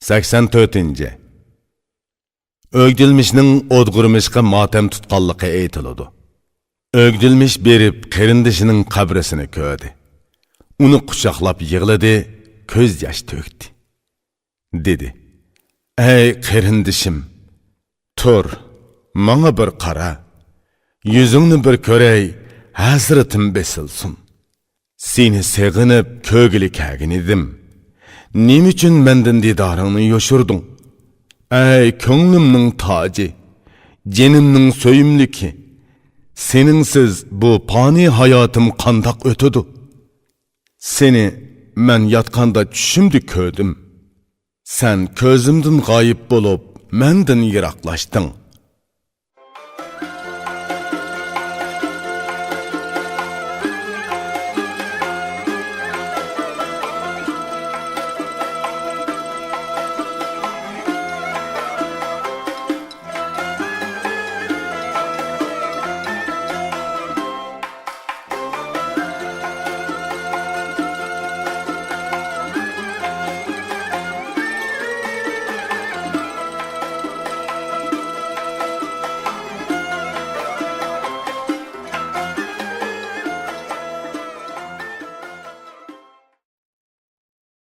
84. Ögdilmişning o'dg'irmishga motam tutqanligi aytiladi. Ögdilmish berib qarindishining qabrisini ko'rdi. Uni quchoqlab yig'ladi, ko'z yosh to'kdi. Dedi: "Ey qarindishim, tur, menga bir qara. Yuzingni bir ko'ray, hasratim besilsin. Seni seg'inib ko'gili kagin edim. Nim uchun mendan didoringni yoshurding? Ey ko'nglimning toji, jenimning so'yimliki, seningsiz bu fani hayotim qandoq o'tadi? Seni men yotganda tushimda ko'rdim. Sen ko'zimdan g'oyib bo'lib, mendan yiroqlashding.